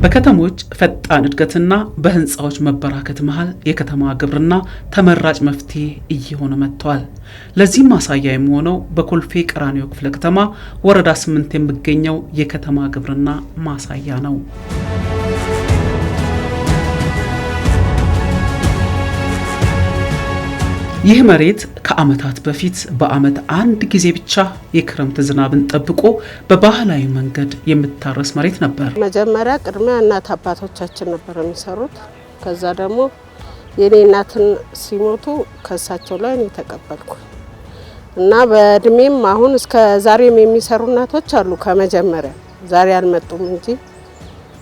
በከተሞች ፈጣን እድገትና በህንፃዎች መበራከት መሃል የከተማ ግብርና ተመራጭ መፍትሄ እየሆነ መጥቷል። ለዚህም ማሳያ የሚሆነው በኮልፌ ቀራኒዮ ክፍለ ከተማ ወረዳ 8 የሚገኘው የከተማ ግብርና ማሳያ ነው። ይህ መሬት ከዓመታት በፊት በዓመት አንድ ጊዜ ብቻ የክረምት ዝናብን ጠብቆ በባህላዊ መንገድ የሚታረስ መሬት ነበር። መጀመሪያ ቅድሚያ እናት አባቶቻችን ነበር የሚሰሩት። ከዛ ደግሞ የኔ እናትን ሲሞቱ ከሳቸው ላይ እኔ ተቀበልኩ እና በእድሜም አሁን እስከ ዛሬም የሚሰሩ እናቶች አሉ። ከመጀመሪያ ዛሬ አልመጡም እንጂ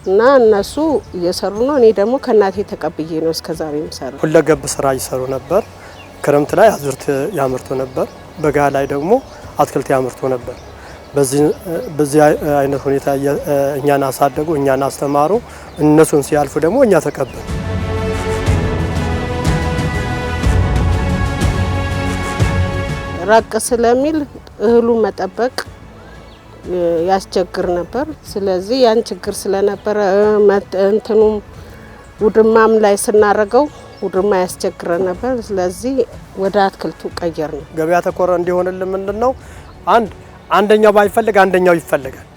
እና እነሱ እየሰሩ ነው። እኔ ደግሞ ከእናቴ ተቀብዬ ነው እስከ ዛሬ የምሰራው። ሁለገብ ስራ ይሰሩ ነበር። ክረምት ላይ አዝርት ያመርቱ ነበር፣ በጋ ላይ ደግሞ አትክልት ያመርቱ ነበር። በዚህ አይነት ሁኔታ እኛን አሳደጉ፣ እኛን አስተማሩ። እነሱን ሲያልፉ ደግሞ እኛ ተቀበል። ራቅ ስለሚል እህሉ መጠበቅ ያስቸግር ነበር። ስለዚህ ያን ችግር ስለነበረ እንትኑም ውድማም ላይ ስናረገው ውድማ ያስቸግረን ነበር። ስለዚህ ወደ አትክልቱ ቀየር ነው። ገበያ ተኮር እንዲሆንልን ምንድነው አንደኛው ባይፈልግ አንደኛው ይፈልጋል።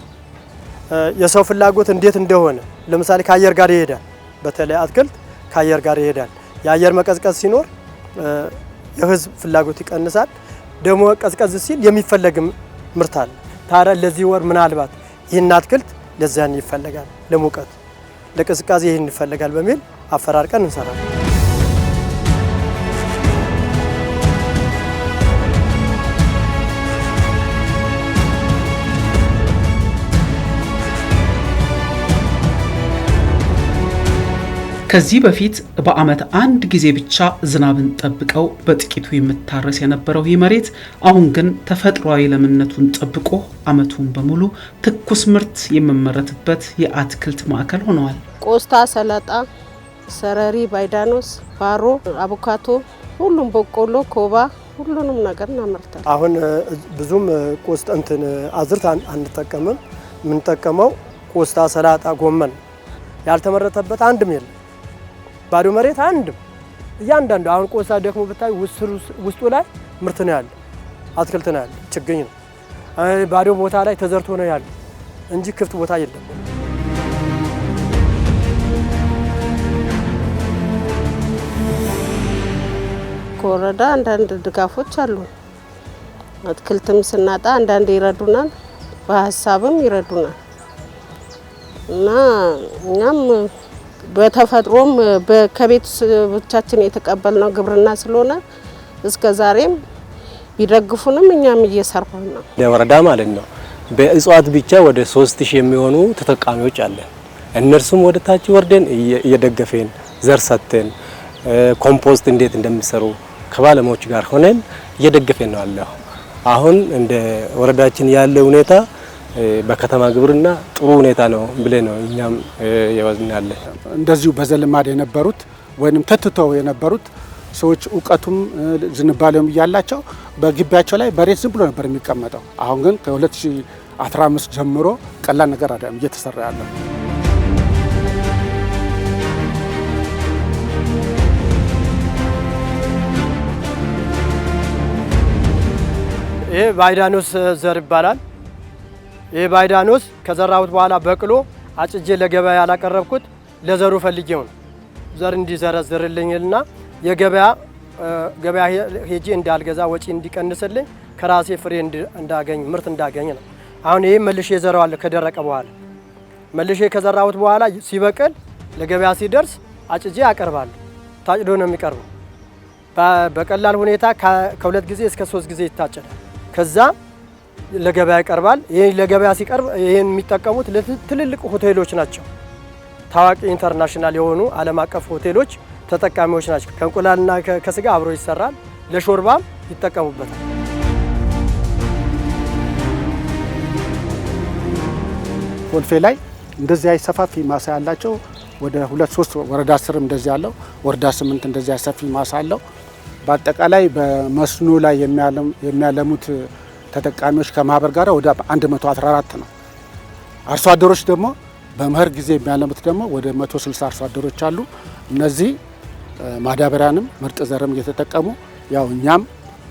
የሰው ፍላጎት እንዴት እንደሆነ ለምሳሌ ከአየር ጋር ይሄዳል። በተለይ አትክልት ከአየር ጋር ይሄዳል። የአየር መቀዝቀዝ ሲኖር የህዝብ ፍላጎት ይቀንሳል። ደግሞ ቀዝቀዝ ሲል የሚፈለግ ምርት አለ። ታዲያ ለዚህ ወር ምናልባት ይህን አትክልት ለዛን ይፈልጋል፣ ለሙቀት ለቅዝቃዜ ይህን ይፈልጋል በሚል አፈራርቀን እንሰራለን። ከዚህ በፊት በዓመት አንድ ጊዜ ብቻ ዝናብን ጠብቀው በጥቂቱ የምታረስ የነበረው ይህ መሬት አሁን ግን ተፈጥሯዊ ለምነቱን ጠብቆ ዓመቱን በሙሉ ትኩስ ምርት የሚመረትበት የአትክልት ማዕከል ሆነዋል። ቆስታ፣ ሰላጣ፣ ሰረሪ፣ ባይዳኖስ፣ ባሮ፣ አቮካዶ፣ ሁሉም በቆሎ፣ ኮባ ሁሉንም ነገር እናመርታለን። አሁን ብዙም ቆስጣ አዝርት አንጠቀምም። የምንጠቀመው ቆስታ፣ ሰላጣ፣ ጎመን ያልተመረተበት አንድም የለም። ባዶ መሬት አንድም እያንዳንዱ አሁን ቆስታ ደግሞ ብታይ ውስጡ ላይ ምርት ነው ያለ፣ አትክልት ነው ያለ፣ ችግኝ ነው። ባዶ ቦታ ላይ ተዘርቶ ነው ያለ እንጂ ክፍት ቦታ የለም። ከወረዳ አንዳንድ ድጋፎች አሉ። አትክልትም ስናጣ አንዳንድ ይረዱናል፣ በሀሳብም ይረዱናል እና እኛም በተፈጥሮም ከቤተሰቦቻችን የተቀበልነው ግብርና ስለሆነ እስከ ዛሬም ቢደግፉንም እኛም እየሰራን ነው። ለወረዳ ማለት ነው በእጽዋት ብቻ ወደ 3000 የሚሆኑ ተጠቃሚዎች አለን። እነርሱም ወደ ታች ወርደን እየደገፈን ዘር ሰጥተን ኮምፖስት እንዴት እንደሚሰሩ ከባለሙያዎች ጋር ሆነን እየደገፈን ነው አለው። አሁን እንደ ወረዳችን ያለ ሁኔታ በከተማ ግብርና ጥሩ ሁኔታ ነው ብለን ነው እኛም የወዝናለ። እንደዚሁ በዘልማድ የነበሩት ወይንም ተትተው የነበሩት ሰዎች ዕውቀቱም ዝንባሌውም ያላቸው በግቢያቸው ላይ በሬት ዝም ብሎ ነበር የሚቀመጠው። አሁን ግን ከ2015 ጀምሮ ቀላል ነገር አይደለም እየተሰራ ያለው። ይሄ ባይዳኖስ ዘር ይባላል። ይሄ ባይዳኖስ ከዘራሁት በኋላ በቅሎ አጭጄ ለገበያ ያላቀረብኩት ለዘሩ ፈልጌው ነው። ዘር እንዲዘረዝርልኝና ገበያ ሄጄ እንዳልገዛ ወጪ እንዲቀንስልኝ ከራሴ ፍሬ እንዳገኝ ምርት እንዳገኝ ነው። አሁን ይሄ መልሼ ዘራዋለሁ። ከደረቀ በኋላ መልሼ ከዘራሁት በኋላ ሲበቅል ለገበያ ሲደርስ አጭጄ አቀርባለሁ። ታጭዶ ነው የሚቀርበው። በቀላል ሁኔታ ከ2 ጊዜ እስከ 3 ጊዜ ይታጨዳል። ከዛ ለገበያ ይቀርባል። ይሄ ለገበያ ሲቀርብ ይሄን የሚጠቀሙት ትልልቅ ሆቴሎች ናቸው። ታዋቂ ኢንተርናሽናል የሆኑ ዓለም አቀፍ ሆቴሎች ተጠቃሚዎች ናቸው። ከእንቁላልና ከስጋ አብሮ ይሰራል። ለሾርባም ይጠቀሙበታል። ኮልፌ ላይ እንደዚህ ሰፋፊ ማሳ ያላቸው ወደ 2-3 ወረዳ 10 እንደዚህ ያለው ወረዳ 8 እንደዚህ ሰፊ ማሳ አለው። በአጠቃላይ በመስኖ ላይ የሚያለሙት ተጠቃሚዎች ከማህበር ጋር ወደ 114 ነው። አርሶ አደሮች ደግሞ በመኸር ጊዜ የሚያለሙት ደግሞ ወደ 160 አርሶ አደሮች አሉ። እነዚህ ማዳበሪያንም ምርጥ ዘርም እየተጠቀሙ ያው እኛም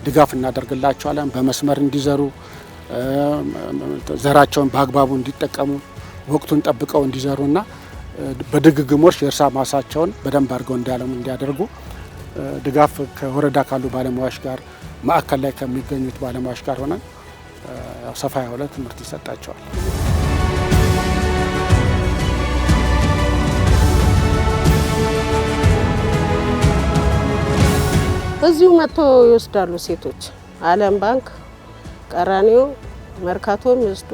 ድጋፍ እናደርግላቸዋለን በመስመር እንዲዘሩ ዘራቸውን በአግባቡ እንዲጠቀሙ ወቅቱን ጠብቀው እንዲዘሩና በድግግሞሽ የእርሻ ማሳቸውን በደንብ አድርገው እንዲያለሙ እንዲያደርጉ ድጋፍ ከወረዳ ካሉ ባለሙያዎች ጋር ማዕከል ላይ ከሚገኙት ባለሙያዎች ጋር ሆነን ሰፋ ያለ ትምህርት ይሰጣቸዋል። እዚሁ መጥቶ ይወስዳሉ ሴቶች። ዓለም ባንክ፣ ቀራኒዮ፣ መርካቶ የሚወስዱ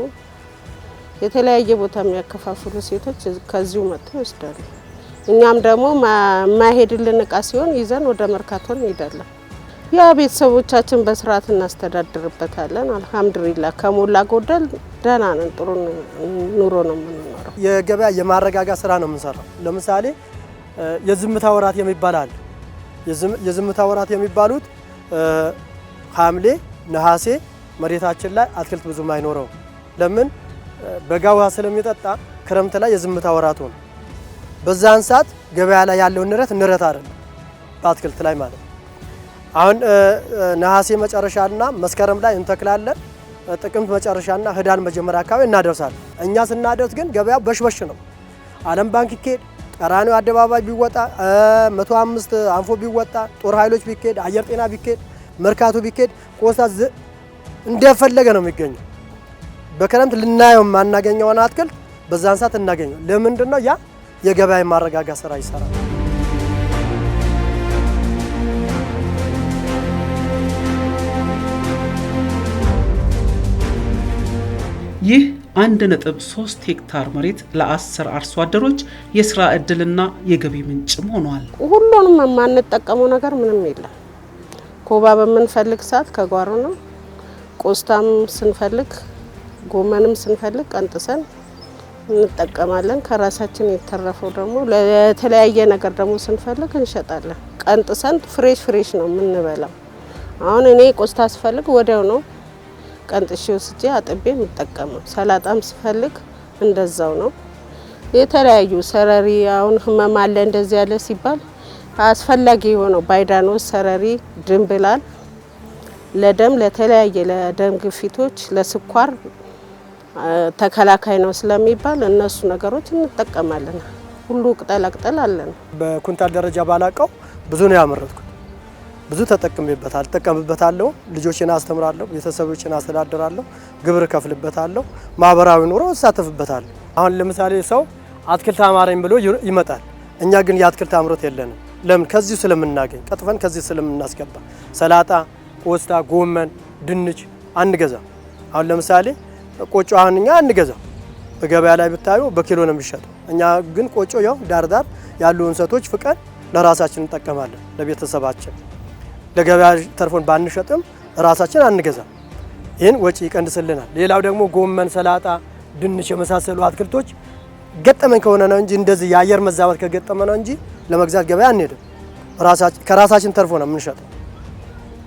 የተለያየ ቦታ የሚያከፋፍሉ ሴቶች ከዚሁ መጥቶ ይወስዳሉ። እኛም ደግሞ ማሄድልን እቃ ሲሆን ይዘን ወደ መርካቶ እንሄዳለን። ያ ቤተሰቦቻችን በስርዓት እናስተዳድርበታለን። አልሐምዱሊላህ ከሞላ ጎደል ደህና ነን። ጥሩ ኑሮ ነው የምንኖረው። የገበያ የማረጋጋት ስራ ነው የምንሰራው። ለምሳሌ የዝምታ ወራት የሚባል አለ። የዝምታ ወራት የሚባሉት ሐምሌ፣ ነሐሴ መሬታችን ላይ አትክልት ብዙም አይኖረው። ለምን? በጋ ውሃ ስለሚጠጣ ክረምት ላይ የዝምታ ወራቱ ነው። በዛን ሰዓት ገበያ ላይ ያለው ንረት አይደለም በአትክልት ላይ ማለት ነው። አሁን ነሐሴ መጨረሻና መስከረም ላይ እንተክላለን። ጥቅምት መጨረሻና ህዳር መጀመሪያ አካባቢ እናደርሳለን። እኛ ስናደርስ ግን ገበያው በሽበሽ ነው። ዓለም ባንክ ይኬድ፣ ቀራኒዮ አደባባይ ቢወጣ፣ 105 አንፎ ቢወጣ፣ ጦር ኃይሎች ቢኬድ፣ አየር ጤና ቢኬድ፣ መርካቶ ቢኬድ ቆስታ እንደፈለገ ነው የሚገኘው። በክረምት ልናየው የማናገኘውን አትክልት በዛን ሰዓት እናገኘው። ለምንድን ነው? ያ የገበያ ማረጋጋት ስራ ይሰራል። ይህ 1.3 ሄክታር መሬት ለ10 አርሶ አደሮች የስራ እድልና የገቢ ምንጭም ሆኗል። ሁሉንም የማንጠቀመው ነገር ምንም የለም። ኮባ በምንፈልግ ሰዓት ከጓሮ ነው። ቆስታም ስንፈልግ ጎመንም ስንፈልግ ቀንጥሰን እንጠቀማለን። ከራሳችን የተረፈው ደግሞ ለተለያየ ነገር ደግሞ ስንፈልግ እንሸጣለን። ቀንጥሰን ፍሬሽ ነው የምንበላው። አሁን እኔ ቆስታ ስፈልግ ወዲያው ነው ቀንጥሼ ወስጄ አጥቤ የምጠቀመው። ሰላጣም ስፈልግ እንደዛው ነው። የተለያዩ ሰረሪ አሁን ህመም አለ እንደዚህ ያለ ሲባል አስፈላጊ የሆነው ባይዳኖስ፣ ሰረሪ፣ ድንብላል ለደም ለተለያየ ለደም ግፊቶች፣ ለስኳር ተከላካይ ነው ስለሚባል እነሱ ነገሮች እንጠቀማለን። ሁሉ ቅጠላቅጠል አለን። በኩንታል ደረጃ ባላቀው ብዙ ነው ያመረትኩት። ብዙ ተጠቀምበታለሁ። ልጆችን አስተምራለሁ፣ ቤተሰቦችን አስተዳድራለሁ፣ ግብር ከፍልበታለሁ፣ ማህበራዊ ኑሮ እሳተፍበታለሁ። አሁን ለምሳሌ ሰው አትክልት አማረኝ ብሎ ይመጣል። እኛ ግን የአትክልት አምሮት የለንም። ለምን? ከዚህ ስለምናገኝ ቀጥፈን ከዚህ ስለምናስገባ ሰላጣ፣ ቆስታ፣ ጎመን፣ ድንች አንገዛ። አሁን ለምሳሌ ቆጮ አሁን እኛ አንገዛ። በገበያ ላይ ብታዩ በኪሎ ነው የሚሸጠው። እኛ ግን ቆጮ ያው ዳርዳር ያሉ እንሰቶች ፍቀን ለራሳችን እንጠቀማለን፣ ለቤተሰባችን። ለገበያ ተርፎን ባንሸጥም ራሳችን አንገዛ። ይህን ወጪ ይቀንስልናል። ሌላው ደግሞ ጎመን፣ ሰላጣ፣ ድንች የመሳሰሉ አትክልቶች ገጠመን ከሆነ ነው እንጂ እንደዚህ የአየር መዛባት ከገጠመ ነው እንጂ ለመግዛት ገበያ አንሄድም። ከራሳችን ተርፎ ነው የምንሸጠው።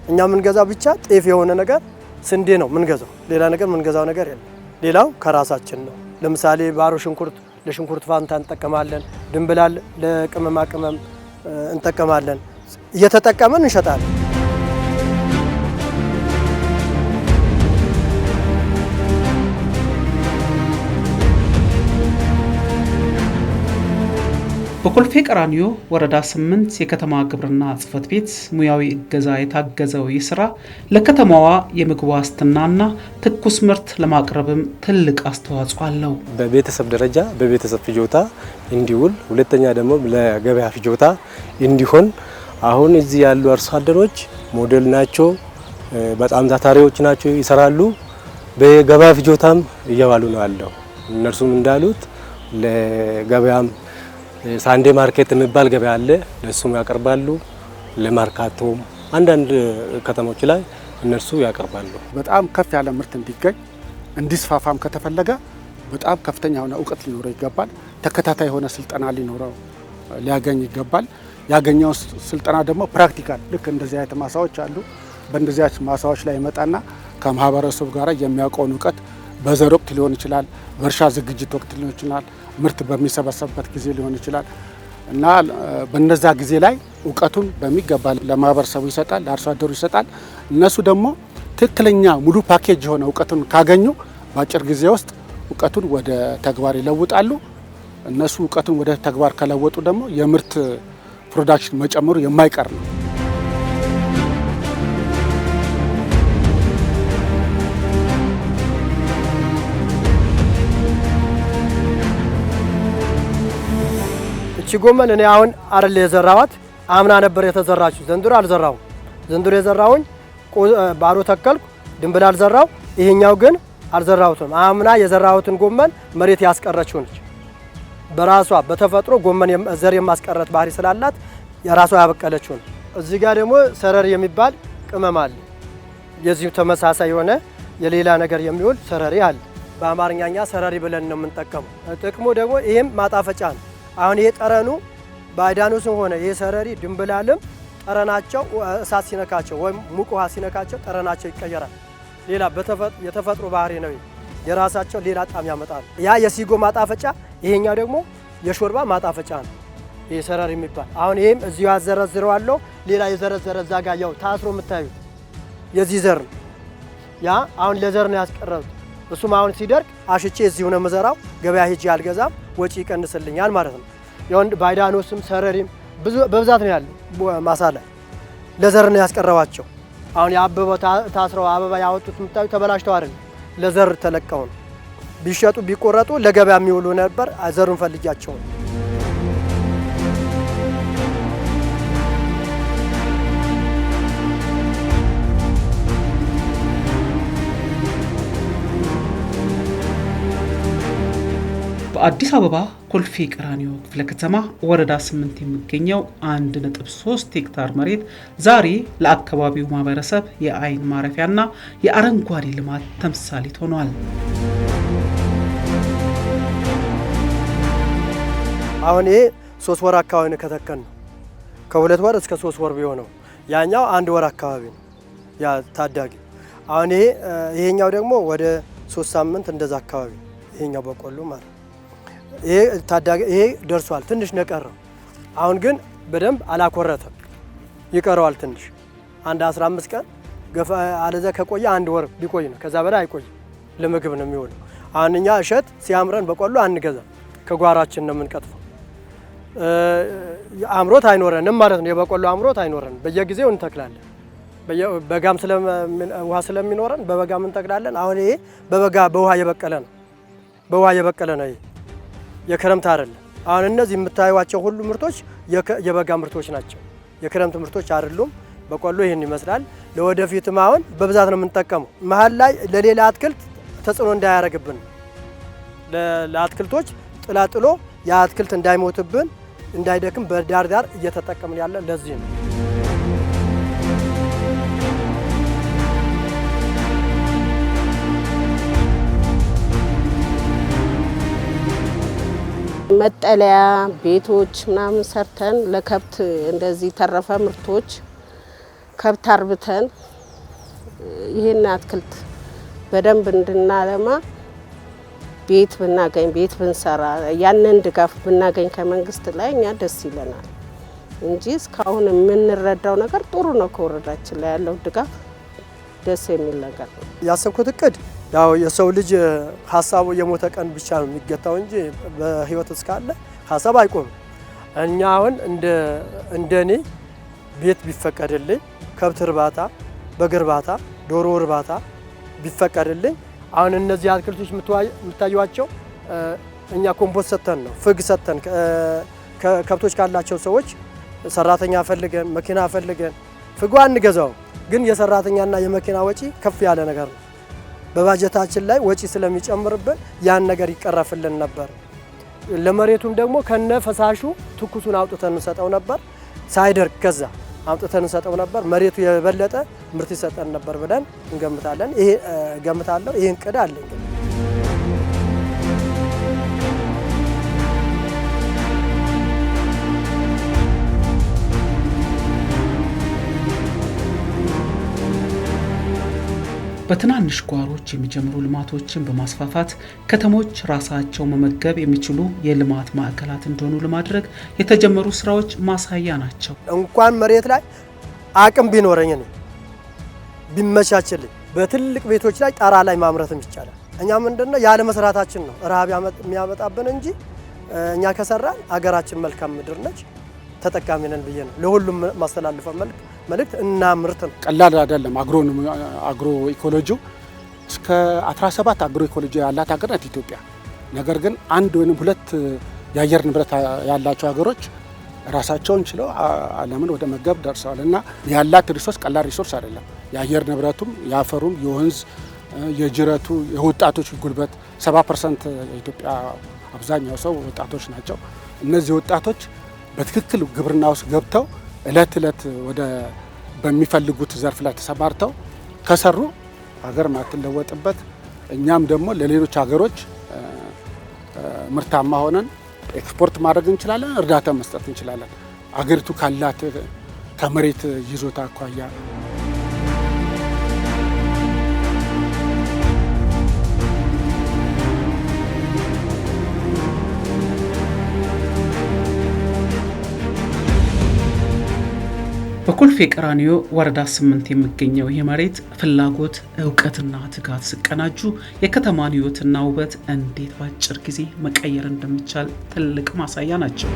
እኛ የምንገዛው ብቻ ጤፍ የሆነ ነገር ስንዴ ነው የምንገዛው። ሌላ ነገር የምንገዛው ነገር የለም። ሌላው ከራሳችን ነው። ለምሳሌ ባሮ ሽንኩርት ለሽንኩርት ፋንታ እንጠቀማለን። ድንብላል ለቅመማ ቅመም እንጠቀማለን። እየተጠቀምን እንሸጣለን። በኮልፌ ቀራኒዮ ወረዳ 8 የከተማ ግብርና ጽሕፈት ቤት ሙያዊ እገዛ የታገዘው ይህ ስራ ለከተማዋ የምግብ ዋስትናና ትኩስ ምርት ለማቅረብም ትልቅ አስተዋጽኦ አለው። በቤተሰብ ደረጃ በቤተሰብ ፍጆታ እንዲውል፣ ሁለተኛ ደግሞ ለገበያ ፍጆታ እንዲሆን አሁን እዚህ ያሉ አርሶ አደሮች ሞዴል ናቸው። በጣም ታታሪዎች ናቸው፣ ይሰራሉ። በገበያ ፍጆታም እየዋሉ ነው ያለው። እነርሱም እንዳሉት ለገበያም ሳንዴ ማርኬት የሚባል ገበያ አለ፣ ለሱም ያቀርባሉ። ለማርካቶም አንዳንድ ከተሞች ላይ እነርሱ ያቀርባሉ። በጣም ከፍ ያለ ምርት እንዲገኝ እንዲስፋፋም ከተፈለገ በጣም ከፍተኛ የሆነ እውቀት ሊኖረው ይገባል። ተከታታይ የሆነ ስልጠና ሊያገኝ ይገባል። ያገኘው ስልጠና ደግሞ ፕራክቲካል ልክ እንደዚህ አይነት ማሳዎች አሉ። በእንደዚህ አይነት ማሳዎች ላይ ይመጣና ከማህበረሰቡ ጋር የሚያውቀውን እውቀት በዘር ወቅት ሊሆን ይችላል፣ በእርሻ ዝግጅት ወቅት ሊሆን ይችላል፣ ምርት በሚሰበሰብበት ጊዜ ሊሆን ይችላል እና በነዛ ጊዜ ላይ እውቀቱን በሚገባ ለማህበረሰቡ ይሰጣል፣ ለአርሶ አደሩ ይሰጣል። እነሱ ደግሞ ትክክለኛ ሙሉ ፓኬጅ የሆነ እውቀቱን ካገኙ በአጭር ጊዜ ውስጥ እውቀቱን ወደ ተግባር ይለውጣሉ። እነሱ እውቀቱን ወደ ተግባር ከለወጡ ደግሞ የምርት ፕሮዳክሽን መጨመሩ የማይቀር ነው። እቺ ጎመን እኔ አሁን አይደል የዘራዋት፣ አምና ነበር የተዘራችው። ዘንድሮ አልዘራሁም። ዘንድሮ የዘራውኝ ባዶ ተከልኩ፣ ድንብል አልዘራው። ይሄኛው ግን አልዘራሁትም። አምና የዘራሁትን ጎመን መሬት ያስቀረችው ነች። በራሷ በተፈጥሮ ጎመን ዘር የማስቀረት ባህሪ ስላላት የራሷ ያበቀለችው ነው። እዚህ ጋር ደግሞ ሰረሪ የሚባል ቅመም አለ። የዚሁ ተመሳሳይ የሆነ የሌላ ነገር የሚውል ሰረሪ አለ። በአማርኛኛ ሰረሪ ብለን ነው የምንጠቀመው። ጥቅሙ ደግሞ ይሄም ማጣፈጫ ነው። አሁን ይሄ ጠረኑ ባይዳኖስም ሆነ ይሄ ሰረሪ ድንብላልም ጠረናቸው እሳት ሲነካቸው ወይም ሙቅ ውሃ ሲነካቸው ጠረናቸው ይቀየራል። ሌላ የተፈጥሮ ባህሪ ነው። የራሳቸው ሌላ ጣዕም ያመጣሉ። ያ የሲጎ ማጣፈጫ፣ ይሄኛው ደግሞ የሾርባ ማጣፈጫ ነው። ይሄ ሰረሪ የሚባል አሁን ይሄም እዚሁ ያዘረዝረዋለሁ። ሌላ የዘረዘረ እዛ ጋር ያው ታስሮ የምታዩት የዚህ ዘር ነው። ያ አሁን ለዘር ነው ያስቀረቡት። እሱም አሁን ሲደርቅ አሽቼ እዚሁ ነው የምዘራው። ገበያ ሄጄ አልገዛም፣ ወጪ ይቀንስልኛል ማለት ነው። ያው ባይዳኖስም ሰረሪም በብዛት ነው ያለው ማሳ ላይ ለዘር ነው ያስቀረዋቸው። አሁን የአበባው ታስረው አበባ ያወጡት የምታዩ ተበላሽተው አይደል፣ ለዘር ተለቀው ነው። ቢሸጡ ቢቆረጡ ለገበያ የሚውሉ ነበር። ዘሩን ፈልጊያቸው ነው። በአዲስ አበባ ኮልፌ ቀራኒዮ ክፍለ ከተማ ወረዳ 8 የሚገኘው 1.3 ሄክታር መሬት ዛሬ ለአካባቢው ማህበረሰብ የአይን ማረፊያና የአረንጓዴ ልማት ተምሳሌት ሆኗል። አሁን ይሄ 3 ወር አካባቢ ነው ከተከል ነው። ከ2 ወር እስከ 3 ወር ቢሆነው ያኛው 1 ወር አካባቢ ነው ያ ታዳጊ። አሁን ይሄኛው ደግሞ ወደ 3 ሳምንት እንደዛ አካባቢ ይሄኛው በቆሎ ማለት ይሄ ታዳጊ ይሄ ደርሷል። ትንሽ ነው ቀረው። አሁን ግን በደንብ አላኮረተም፣ ይቀረዋል ትንሽ አንድ 15 ቀን ገፋ አለዛ ከቆየ 1 ወር ቢቆይ ነው። ከዛ በላይ አይቆይም፣ ለምግብ ነው የሚውለው። አሁን እኛ እሸት ሲያምረን በቆሎ አንገዛም፣ ከጓራችን ነው የምንቀጥፈው። አምሮት አይኖረንም ማለት ነው። የበቆሎ አምሮት አይኖረንም። በየጊዜው እንተክላለን። በጋም ውሃ ስለሚኖረን በበጋም እንተክላለን። አሁን ይሄ በበጋ በውሃ የበቀለ ነው። በውሃ የበቀለ ነው። ይሄ የክረምት አይደለም። አሁን እነዚህ የምታዩዋቸው ሁሉ ምርቶች የበጋ ምርቶች ናቸው። የክረምት ምርቶች አይደሉም። በቆሎ ይህን ይመስላል። ለወደፊትም አሁን በብዛት ነው የምንጠቀመው። መሀል ላይ ለሌላ አትክልት ተጽዕኖ እንዳያረግብን ለአትክልቶች ጥላ ጥሎ የአትክልት እንዳይሞትብን እንዳይደክም በዳር ዳር እየተጠቀምን ያለ ለዚህ ነው። መጠለያ ቤቶች ምናምን ሰርተን ለከብት እንደዚህ ተረፈ ምርቶች ከብት አርብተን ይሄን አትክልት በደንብ እንድናለማ ቤት ብናገኝ ቤት ብንሰራ ያንን ድጋፍ ብናገኝ ከመንግስት ላይ እኛ ደስ ይለናል እንጂ እስካሁን የምንረዳው ነገር ጥሩ ነው። ከወረዳችን ላይ ያለው ድጋፍ ደስ የሚል ነገር ነው። ያሰብኩት እቅድ ያው የሰው ልጅ ሀሳቡ የሞተ ቀን ብቻ ነው የሚገታው እንጂ በህይወት እስካለ ሀሳብ አይቆምም። እኛ አሁን እንደኔ ቤት ቢፈቀድልኝ ከብት እርባታ፣ በግ እርባታ፣ ዶሮ እርባታ ቢፈቀድልኝ አሁን እነዚህ አትክልቶች የምታዩዋቸው እኛ ኮምፖስት ሰተን ነው ፍግ ሰተን ከብቶች ካላቸው ሰዎች ሰራተኛ ፈልገን መኪና ፈልገን ፍጓ አንገዛው፣ ግን የሰራተኛና የመኪና ወጪ ከፍ ያለ ነገር ነው። በባጀታችን ላይ ወጪ ስለሚጨምርብን ያን ነገር ይቀረፍልን ነበር። ለመሬቱም ደግሞ ከነ ፈሳሹ ትኩሱን አውጥተን እንሰጠው ነበር። ሳይደርቅ ከዛ አውጥተን እንሰጠው ነበር። መሬቱ የበለጠ ምርት ይሰጠን ነበር ብለን እንገምታለን። ይሄ ገምታለሁ። ይሄን ቅድ አለኝ። በትናንሽ ጓሮች የሚጀምሩ ልማቶችን በማስፋፋት ከተሞች ራሳቸው መመገብ የሚችሉ የልማት ማዕከላት እንደሆኑ ለማድረግ የተጀመሩ ስራዎች ማሳያ ናቸው። እንኳን መሬት ላይ አቅም ቢኖረኝ ነው ቢመቻችልኝ በትልቅ ቤቶች ላይ ጣራ ላይ ማምረትም ይቻላል። እኛ ምንድነው ያለ መስራታችን ነው ረሃብ የሚያመጣብን እንጂ እኛ ከሰራን አገራችን መልካም ምድር ነች፣ ተጠቃሚ ነን ብዬ ነው ለሁሉም ማስተላለፈው መልእክት እና ምርት ነው። ቀላል አይደለም። አግሮ ኢኮሎጂው እስከ 17 አግሮ ኢኮሎጂ ያላት ሀገር ናት ኢትዮጵያ። ነገር ግን አንድ ወይም ሁለት የአየር ንብረት ያላቸው ሀገሮች ራሳቸውን ችለው ዓለምን ወደ መገብ ደርሰዋል እና ያላት ሪሶርስ ቀላል ሪሶርስ አይደለም። የአየር ንብረቱም የአፈሩም የወንዝ የጅረቱ የወጣቶች ጉልበት 70% የኢትዮጵያ አብዛኛው ሰው ወጣቶች ናቸው። እነዚህ ወጣቶች በትክክል ግብርና ውስጥ ገብተው እለት ወደ በሚፈልጉት ዘርፍ ላይ ተሰማርተው ከሰሩ ሀገር ማትለወጥበት እኛም ደግሞ ለሌሎች ሀገሮች ምርታማ ሆነን ኤክስፖርት ማድረግ እንችላለን፣ እርዳታ መስጠት እንችላለን። አገሪቱ ካላት ከመሬት ይዞታ አኳያ በኮልፌ ቀራኒዮ ወረዳ 8 የሚገኘው የመሬት ፍላጎት እውቀትና ትጋት ሲቀናጁ የከተማን ህይወትና ውበት እንዴት በአጭር ጊዜ መቀየር እንደሚቻል ትልቅ ማሳያ ናቸው።